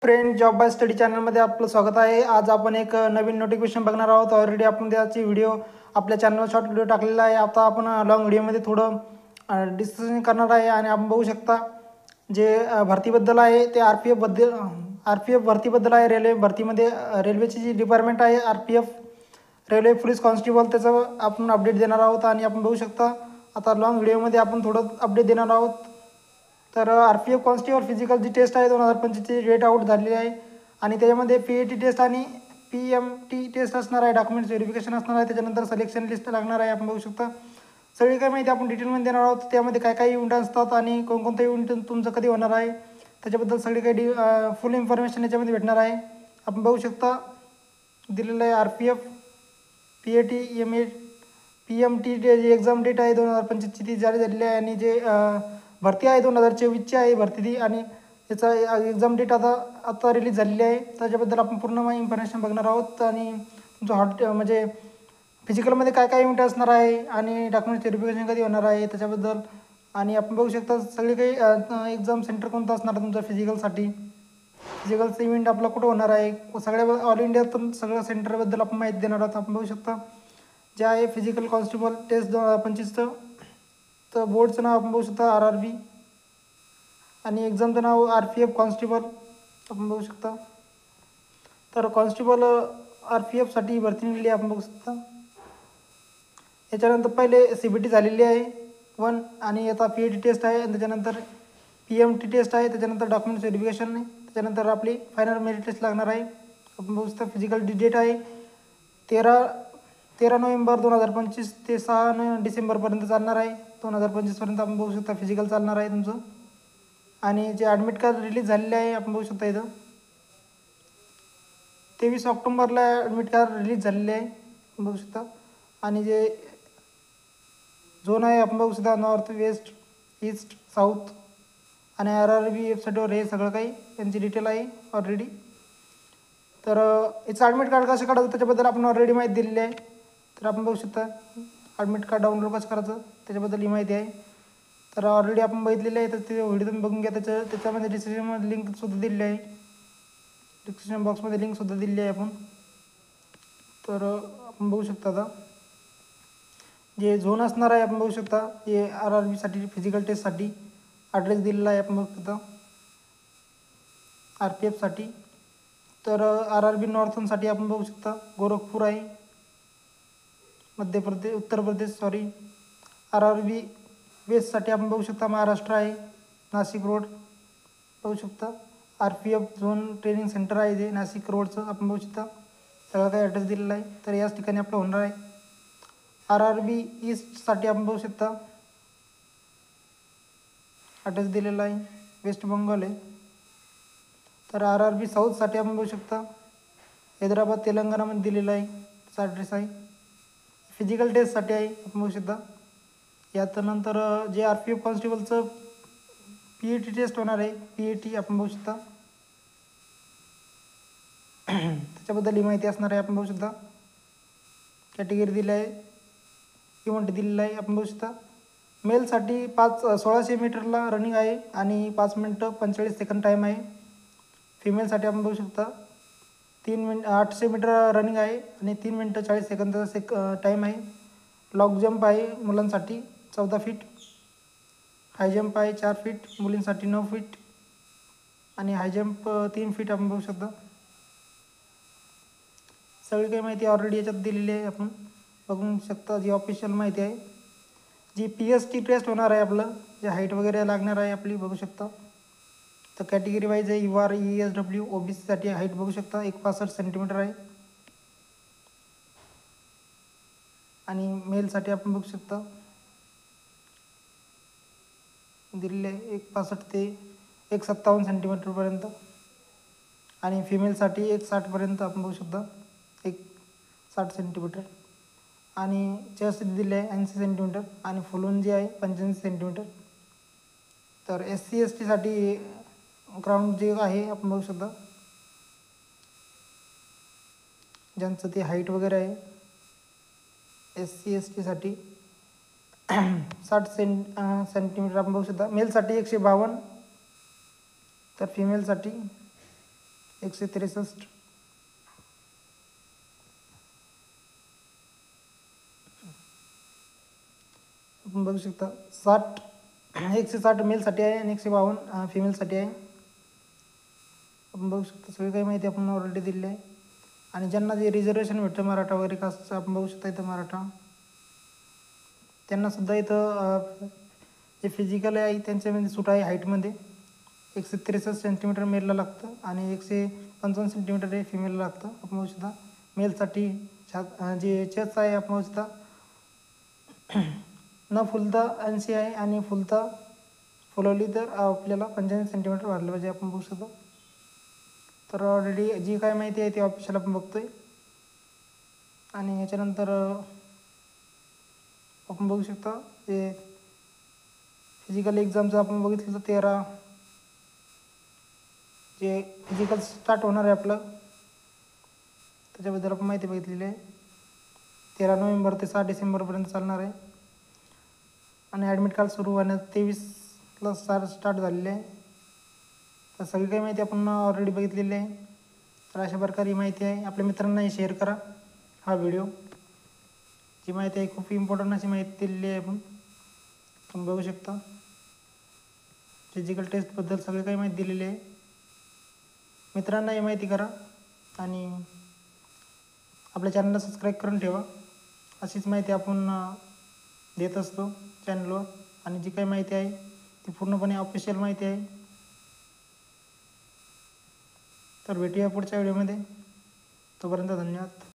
Friend job by study चॅनलमध्ये आपलं स्वागत आहे. आज आपण एक नवीन नोटिफिकेशन बघणार आहोत. ऑलरेडी आपण त्याची व्हिडिओ आपल्या चॅनलवर शॉर्ट व्हिडिओ टाकलेला आहे. आता आपण लॉंग व्हिडिओमध्ये थोडं डिस्कशन करणार आहे आणि आपण बघू शकता जे भरतीबद्दल आहे ते आर पी एफ भरतीबद्दल आहे. रेल्वे भरतीमध्ये रेल्वेची जी डिपार्टमेंट आहे RPF रेल्वे पोलीस कॉन्स्टेबल त्याचं आपण अपडेट देणार आहोत. आणि आपण बघू शकता आता लॉंग व्हिडिओमध्ये आपण थोडं अपडेट देणार आहोत. तर RPF कॉन्स्टेबल फिजिकलची टेस्ट आहे 2025ची डेट आउट झालेली आहे. आणि त्याच्यामध्ये PAT टेस्ट आणि PMT टेस्ट असणार आहे. डॉक्युमेंट्स व्हेरिफिकेशन असणार आहे. त्याच्यानंतर सिलेक्शन लिस्ट लागणार आहे. आपण बघू शकता सगळी काही माहिती आपण डिटेलमध्ये देणार आहोत. त्यामध्ये काय काय इव्हेंट असतात आणि कोणकोणते इव्हेंट तुमचं कधी होणार आहे त्याच्याबद्दल सगळी काही फुल इन्फॉर्मेशन याच्यामध्ये भेटणार आहे. आपण बघू शकता दिलेलं आहे RPF PAT PMT जी एक्झाम डेट आहे 2025ची ती जारी झालेली आहे. आणि जे भरती आहे 2024ची आहे भरती ती. आणि त्याचा एक्झाम डेट आता रिलीज झालेली आहे. त्याच्याबद्दल आपण पूर्ण इन्फॉर्मेशन बघणार आहोत. आणि तुमचं म्हणजे फिजिकलमध्ये काय काय इव्हेंट असणार आहे आणि डॉक्युमेंट्स व्हेरिफिकेशन कधी होणार आहे त्याच्याबद्दल. आणि आपण बघू शकता सगळे काही एक्झाम सेंटर कोणतं असणार आहे तुमचं फिजिकलचं इव्हेंट आपला कुठं होणार आहे. सगळ्या ऑल इंडियातून सगळ्या सेंटरबद्दल आपण माहिती देणार आहोत. आपण बघू शकता जे आहे फिजिकल कॉन्स्टेबल टेस्ट 2025चं तर बोर्डचं नाव आपण बघू शकता RRB आणि एक्झामचं नाव RPF कॉन्स्टेबल आपण बघू शकता. तर कॉन्स्टेबल RPFसाठी भरती निघली आपण बघू शकता. याच्यानंतर पहिले CBT झालेली आहे 1 आणि आता PAT टेस्ट आहे. आणि त्याच्यानंतर PMT टेस्ट आहे. त्याच्यानंतर डॉक्युमेंट्स व्हेरिफिकेशन आहे. त्याच्यानंतर आपली फायनल मेरिट टेस्ट लागणार आहे. आपण बघू शकता फिजिकल डेट आहे 13 नोव्हेंबर 2025 ते 6 डिसेंबरपर्यंत चालणार आहे. 2025पर्यंत आपण बघू शकता फिजिकल चालणार आहे तुमचं. आणि जे ॲडमिट कार्ड रिलीज झालेले आहे आपण बघू शकता इथं 23 ऑक्टोबरला ॲडमिट कार्ड रिलीज झालेले आहे आपण बघू शकता. आणि जे झोन आहे आपण बघू शकता नॉर्थ, वेस्ट, ईस्ट, साऊथ. आणि RRB वेबसाईटवर हे सगळं काही यांची डिटेल आहे ऑलरेडी. तर याचं ॲडमिट कार्ड कसं काढायचं त्याच्याबद्दल आपण ऑलरेडी माहिती दिलेली आहे. तर आपण बघू शकता ॲडमिट कार्ड डाउनलोड कसं करायचं त्याच्याबद्दल ही माहिती आहे. तर ऑलरेडी आपण बघितलेलं आहे. तर ते व्हिडिओ तुम्ही बघून घ्या. त्याच्यामध्ये डिस्क्रिप्शनमध्ये लिंकसुद्धा दिलेली आहे. डिस्क्रिप्शन बॉक्समध्ये लिंकसुद्धा दिलेली आहे आपण. तर आपण बघू शकता आता जे झोन असणार आहे आपण बघू शकता जे RRBसाठी फिजिकल टेस्टसाठी ॲड्रेस दिलेला आहे आपण बघू शकता RPFसाठी. तर RRB नॉर्थनसाठी आपण बघू शकता गोरखपूर आहे उत्तर प्रदेश. RRB वेस्टसाठी आपण बघू शकता महाराष्ट्र आहे नाशिक रोड बघू शकता. RPF झोन ट्रेनिंग सेंटर आहे जे नाशिक रोडचं आपण बघू शकता. सगळं काही ॲड्रेस दिलेला आहे. तर याच ठिकाणी आपलं होणार आहे. RRB ईस्टसाठी आपण बघू शकता ॲड्रेस दिलेला आहे वेस्ट बंगाल आहे. तर RRB साऊथसाठी आपण बघू शकता हैदराबाद तेलंगणामध्ये दिलेला आहे त्याचा ॲड्रेस आहे. फिजिकल टेस्टसाठी आहे आपण बघू शकता. यात नंतर जे RPF कॉन्स्टेबलचं PAT टेस्ट होणार आहे PAT आपण बघू शकता त्याच्याबद्दल ही माहिती असणार आहे आपण बघू शकता. कॅटेगरी दिली आहे इव्हेंट दिलेला आहे आपण बघू शकता. मेलसाठी 1600 मीटरला रनिंग आहे आणि 5 मिनटं 45 सेकंड टाईम आहे. फिमेलसाठी आपण बघू शकता 800 मीटर रनिंग आहे आणि 3 मिनटं 40 सेकंदाचा टाईम आहे. लॉंग जंप आहे मुलांसाठी 14 फीट. हाय जंप आहे 4 फीट मुलींसाठी 9 फीट. आणि हाय जंप 3 फीट आपण बघू शकता. सगळी काही माहिती ऑलरेडी याच्यात दिलेली आहे आपण बघू शकता. जी ऑफिशियल माहिती आहे जी PST टेस्ट होणार आहे आपलं जे हाईट वगैरे लागणार आहे आपली बघू शकता. तर कॅटेगरी वाईज आहे UR ESW OBCसाठी हाईट बघू शकता 165 सेंटीमीटर आहे. आणि मेलसाठी आपण बघू शकता दिलेले 165 ते 157 सेंटीमीटरपर्यंत. आणि फिमेलसाठी 160पर्यंत आपण बघू शकता 160 सेंटीमीटर. आणि चेस्ट दिले आहे 80 सेंटीमीटर आणि फुलून जे आहे 85 सेंटीमीटर. तर SC STसाठी ग्राउंड जे आहे आपण बघू शकता ज्यांचं ते हाईट वगैरे आहे SC STसाठी 60 सेंटीमीटर आपण बघू शकता. मेलसाठी 152 तर फिमेलसाठी 163. आपण बघू शकता 160 मेलसाठी आहे आणि 152 फिमेलसाठी आहे. आपण बघू शकता सगळी काही माहिती आपण ऑलरेडी दिली आहे. आणि ज्यांना जे रिझर्वेशन भेटतं मराठा वगैरे कास्टचं आपण बघू शकता इथं मराठा, त्यांनासुद्धा इथं जे फिजिकल आहे त्यांच्यामध्ये सूट आहे हाईटमध्ये 163 सेंटीमीटर मेलला लागतं आणि 155 सेंटीमीटर हे फिमेलला लागतं. आपण बघू शकता मेलसाठी जे चेस्ट आहे आपण बघू शकता न फुलता 80 आहे आणि फुलवली तर आपल्याला 85 सेंटीमीटर वाढलं पाहिजे. आपण बघू शकतो. तर ऑलरेडी जी काय माहिती आहे ती ऑफिशियल आपण बघतोय. आणि याच्यानंतर आपण बघू शकता ते फिजिकल एक्झामचं आपण बघितलं तर 13 जे फिजिकल स्टार्ट होणार आहे आपलं त्याच्याबद्दल आपण माहिती बघितलेली आहे. 13 नोव्हेंबर ते 6 डिसेंबरपर्यंत चालणार आहे. आणि ॲडमिट कार्ड सुरू होण्यास 23ला स्टार्ट झालेले आहे. तर सगळी काही माहिती आपण ऑलरेडी बघितलेली आहे. तर अशा प्रकारे ही माहिती आहे. आपल्या मित्रांनाही शेअर करा हा व्हिडिओ. जी माहिती आहे खूप इम्पॉर्टंट अशी माहिती दिलेली आहे आपण बघू शकता. फिजिकल टेस्टबद्दल सगळी काही माहिती दिलेली आहे. मित्रांना ही माहिती करा आणि आपल्या चॅनलला सबस्क्राईब करून ठेवा. अशीच माहिती आपण देत असतो चॅनलवर. आणि जी काही माहिती आहे ती पूर्णपणे ऑफिशियल माहिती आहे. तर भेटूया पुढच्या व्हिडिओमध्ये. तोपर्यंत धन्यवाद.